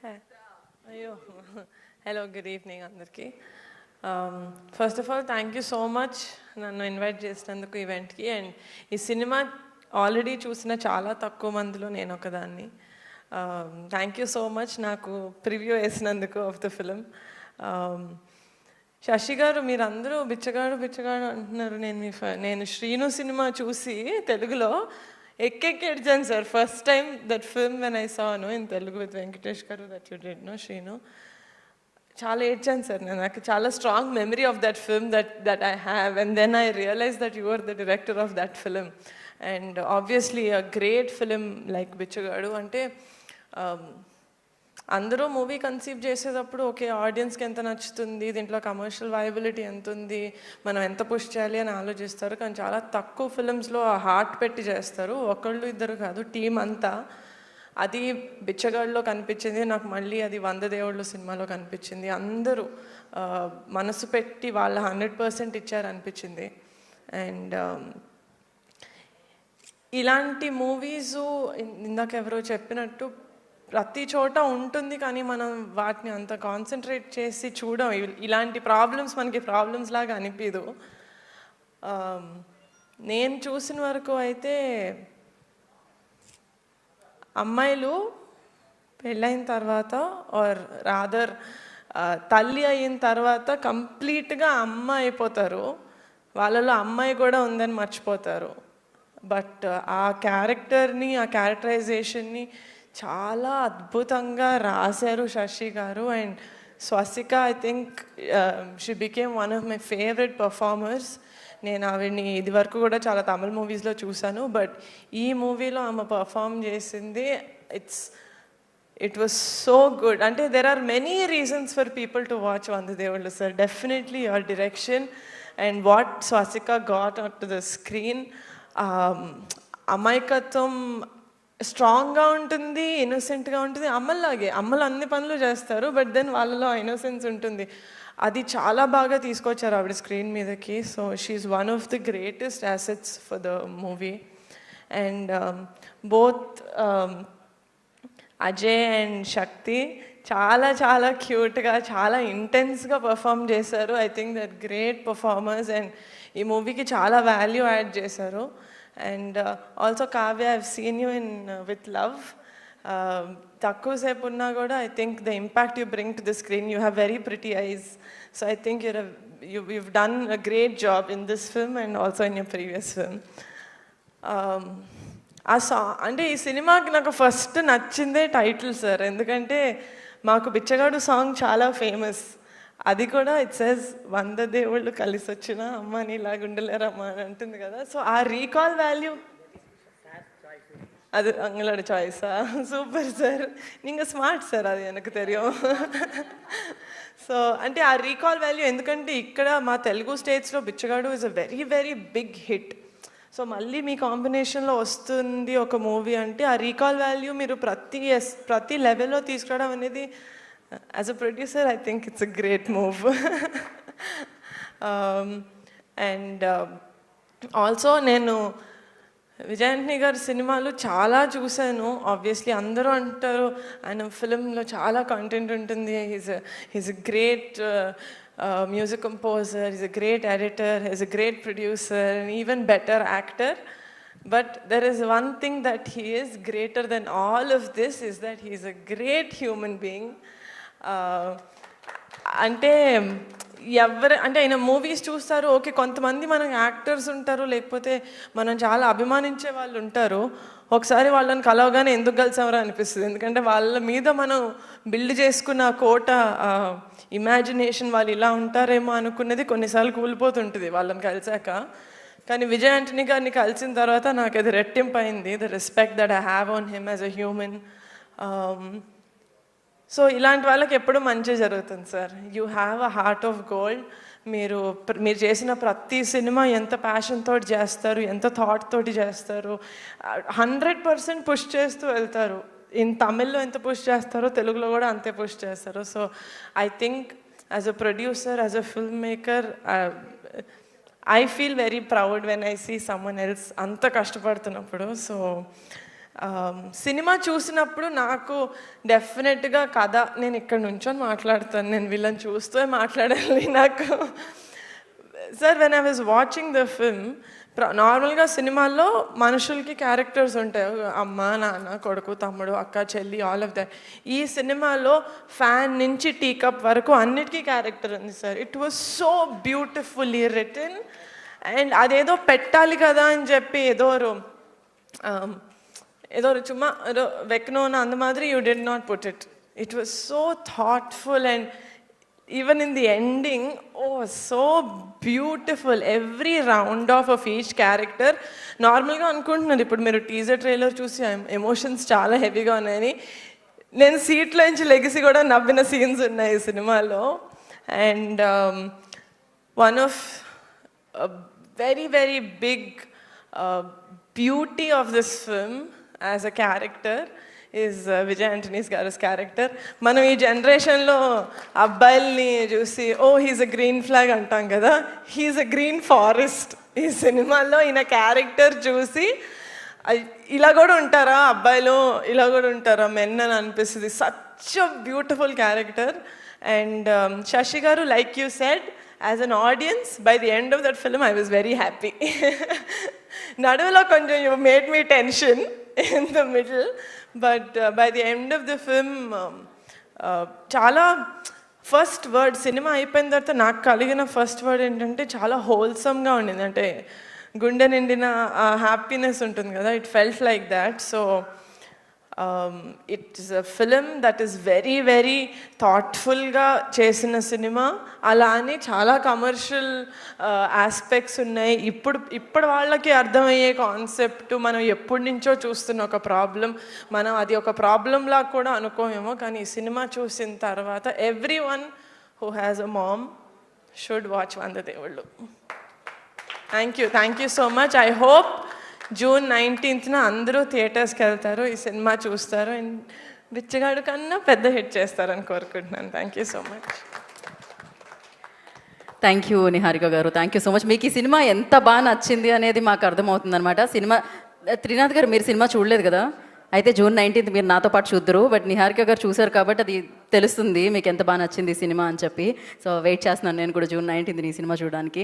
అయ్యో hello good evening అందరికీ. First of all thank you so much నన్ను invite చేసినందుకు ఈవెంట్కి. అండ్ ఈ సినిమా ఆల్రెడీ చూసిన చాలా తక్కువ మందిలో నేను ఒకదాన్ని. థ్యాంక్ యూ సో మచ్ నాకు ప్రివ్యూ వేసినందుకు of the film. Sashi garu మీరందరూ బిచ్చగాడు బిచ్చగాడు అంటున్నారు. నేను శ్రీను సినిమా చూసి తెలుగులో ఎక్కెక్కి ఏడ్చాను sir. First time that film when I saw in Telugu with Venkatesh garu that you did no Srinu. చాలా ఏడ్చాను సార్. నాకు చాలా strong memory of that film that I have. And then I realize that you are the director of that film. And obviously a great film like Bichagadu అంటే అందరూ movie conceive చేసేటప్పుడు okay ఆడియన్స్కి ఎంత నచ్చుతుంది, దీంట్లో కమర్షియల్ వయబిలిటీ ఎంత ఉంది, మనం ఎంత పుష్ చేయాలి అని ఆలోచిస్తారు. కానీ చాలా తక్కువ ఫిలిమ్స్లో ఆ హార్ట్ పెట్టి చేస్తారు. ఒకళ్ళు ఇద్దరు కాదు, టీం అంతా. అది బిచ్చగాడిలో కనిపించింది నాకు. మళ్ళీ అది 100 దేవుళ్ళు సినిమాలో కనిపించింది. అందరూ మనసు పెట్టి వాళ్ళ 100% ఇచ్చారనిపించింది. అండ్ ఇలాంటి మూవీసు ఇందాక ఎవరో చెప్పినట్టు ప్రతి చోట ఉంటుంది, కానీ మనం వాటిని అంత కాన్సన్ట్రేట్ చేసి చూడం. ఇలాంటి ప్రాబ్లమ్స్ మనకి ప్రాబ్లమ్స్ లాగా అనిపించదు. నేను చూసిన వరకు అయితే అమ్మాయిలు పెళ్ళైన తర్వాత ఆర్ రాదర్ తల్లి అయిన తర్వాత కంప్లీట్గా అమ్మ అయిపోతారు. వాళ్ళలో అమ్మాయి కూడా ఉందని మర్చిపోతారు. బట్ ఆ క్యారెక్టర్ని, ఆ క్యారెక్టరైజేషన్ని చాలా అద్భుతంగా రాశారు Sashi garu. And Swasika I think she became one of my favourite performers. నేను ఆవిడ్ని ఇది వరకు కూడా చాలా తమిళ మూవీస్లో చూశాను, బట్ ఈ మూవీలో ఆమె పర్ఫామ్ చేసింది ఇట్ వాస్ సో గుడ్. అంటే there are many reasons for people to watch Vandadevullu sir. Definitely your direction and what Swasika got on to the screen. అమాయకత్వం స్ట్రాంగ్గా ఉంటుంది, ఇన్నోసెంట్గా ఉంటుంది. అమ్మలాగే అమ్మలు అన్ని పనులు చేస్తారు, బట్ దెన్ వాళ్ళలో ఇన్నోసెన్స్ ఉంటుంది. అది చాలా బాగా తీసుకొచ్చారు ఆవిడ స్క్రీన్ మీదకి. So she's one of the greatest assets for the movie. And both Ajay and Shakti చాలా చాలా క్యూట్గా చాలా ఇంటెన్స్గా పర్ఫామ్ చేశారు. I think that great performers. And ఈ మూవీకి చాలా వాల్యూ యాడ్ చేశారు. And also Kavya, I've seen you in with love. తక్కువసేపు ఉన్నా కూడా I think the impact you bring to the screen, you have very pretty eyes. So I think you've done a great job in this film and also in your previous film. ఆ song అంటే ఈ సినిమాకి నాకు first నచ్చిందే title sir. ఎందుకంటే మాకు బిచ్చగాడు song చాలా famous. అది కూడా ఇట్ సేస్ 100 దేవుళ్ళు కలిసి వచ్చిన అమ్మ నీలాగా ఉండలేరమ్మా అని అంటుంది కదా. సో ఆ రీకాల్ వాల్యూ அது உங்களோட சாய்ஸா? சூப்பர் சார், நீங்கள் స్మార్ట్ సార్, అది எனக்கு தெரியும். సో అంటే ఆ రీకాల్ వాల్యూ, ఎందుకంటే ఇక్కడ మా తెలుగు స్టేట్స్లో Bichagadu is a very very big hit. So మళ్ళీ మీ కాంబినేషన్లో వస్తుంది ఒక మూవీ అంటే ఆ రీకాల్ వాల్యూ మీరు ప్రతి లెవెల్లో తీసుకురావడం అనేది as a producer I think it's a great move. And also నేను విజయాంటిని గారి సినిమాలు చాలా చూశాను. ఆబ్వియస్లీ అందరూ అంటారు ఆయన ఫిలింలో చాలా కంటెంట్ ఉంటుంది. He's a great music composer, he's a great editor, he's a great producer, and even better actor. But there is one thing that he is greater than all of this, is that he is a great human being. అంటే అంటే ఆయన movies చూస్తారు, okay కొంతమంది మనం actors ఉంటారు, లేకపోతే మనం చాలా అభిమానించే వాళ్ళు ఉంటారు. ఒకసారి వాళ్ళని కలవగానే ఎందుకు కలిసామరా అనిపిస్తుంది. ఎందుకంటే వాళ్ళ మీద మనం బిల్డ్ చేసుకున్న కోట ఇమాజినేషన్, వాళ్ళు ఇలా ఉంటారేమో అనుకున్నది కొన్నిసార్లు కూలిపోతుంటుంది వాళ్ళని కలిసాక. కానీ విజయ్ ఆంటనీ గారిని కలిసిన తర్వాత నాకు అది రెట్టింపు అయింది, the respect that I have on him as a human. So ఇలాంటి వాళ్ళకి ఎప్పుడు మంచి జరుగుతుంది sir. You have a heart of gold. మీరు చేసిన ప్రతి సినిమా ఎంత ప్యాషన్ తోటి చేస్తారు, ఎంత థాట్ తోటి చేస్తారు, 100% పుష్ చేస్తూ వెళ్తారు. తమిళ్లో ఎంత పుష్ చేస్తారో తెలుగులో కూడా అంతే పుష్ చేస్తారు. So I think as a producer, as a film maker, I feel very proud when I see someone else అంత కష్టపడుతున్నప్పుడు. సో సినిమా చూసినప్పుడు నాకు డెఫినెట్గా కథ, నేను ఇక్కడ నుంచొని మాట్లాడతాను, నేను వీళ్ళని చూస్తూ మాట్లాడాలి నాకు. Sir when I was watching the film, నార్మల్గా సినిమాల్లో మనుషులకి క్యారెక్టర్స్ ఉంటాయి, అమ్మ నాన్న కొడుకు తమ్ముడు అక్క చెల్లి ఆల్ ఆఫ్ దట్. ఈ సినిమాలో ఫ్యాన్ నుంచి టీ కప్ వరకు అన్నిటికీ క్యారెక్టర్ ఉంది sir. It was so beautifully written. And అదేదో పెట్టాలి కదా అని చెప్పి ఏదో சும்மா ஏதோ வைக்கணும்னு அந்த மாதிரி you did not put it. It was so thoughtful and even in the ending, oh, so beautiful. Every round off of each character. నార్మల్గా అనుకుంటున్నారు ఇప్పుడు మీరు టీజర్ ట్రైలర్ చూసి ఎమోషన్స్ చాలా హెవీగా ఉన్నాయని, నేను సీట్లో నుంచి లెగిసి కూడా నవ్విన సీన్స్ ఉన్నాయి ఈ సినిమాలో. And one of very very big beauty of this film as a character is Vijay Antony's garu's character. మనం ఈ జనరేషన్లో అబ్బాయిల్ని చూసి oh he's a green flag అంటాం కదా, హీస్ అ గ్రీన్ ఫారెస్ట్. ఈ సినిమాలో ఈయన క్యారెక్టర్ చూసి ఇలా కూడా ఉంటారా అబ్బాయిలు, ఇలా కూడా ఉంటారా మెన్ అని అనిపిస్తుంది. Such a beautiful character. And Sashi garu, like you said, as an audience, by the end of that film I was very happy. Naduvalo konjam you made me tension in the middle, but by the end of the film చాలా first word cinema అయిపోయిన తర్వాత నాకు కలిగిన first word ఏంటంటే చాలా హోల్సమ్గా ఉండింది. అంటే గుండె నిండిన హ్యాపీనెస్ ఉంటుంది కదా, it felt like that. So it's a film that is very very థాట్ఫుల్గా చేసిన సినిమా. అలా అని చాలా కమర్షియల్ ఆస్పెక్ట్స్ ఉన్నాయి. ఇప్పుడు వాళ్ళకి అర్థమయ్యే కాన్సెప్ట్, మనం ఎప్పటి నుంచో చూస్తున్న ఒక ప్రాబ్లం, మనం అది ఒక ప్రాబ్లంలా కూడా అనుకోమేమో, కానీ ఈ సినిమా చూసిన తర్వాత everyone who has a mom should watch Vandadevullu. Thank you so much. I hope June 19th అందరూ థియేటర్స్కి వెళ్తారు, ఈ సినిమా చూస్తారు, అండ్ బిచ్చగాడు కన్నా పెద్ద హిట్ చేస్తారని కోరుకుంటున్నాను. Thank you so much. Thank you Niharika గారు, థ్యాంక్ యూ సో మచ్. మీకు ఈ సినిమా ఎంత బాగా నచ్చింది అనేది మాకు అర్థమవుతుంది అనమాట. సినిమా త్రినాథ్ గారు మీరు సినిమా చూడలేదు కదా, అయితే June 19th మీరు నాతో పాటు చూద్దరు, బట్ నిహారిక గారు చూశారు కాబట్టి అది తెలుస్తుంది మీకు ఎంత బాగా నచ్చింది ఈ సినిమా అని చెప్పి. సో వెయిట్ చేస్తున్నాను నేను కూడా June 19th ఈ సినిమా చూడడానికి.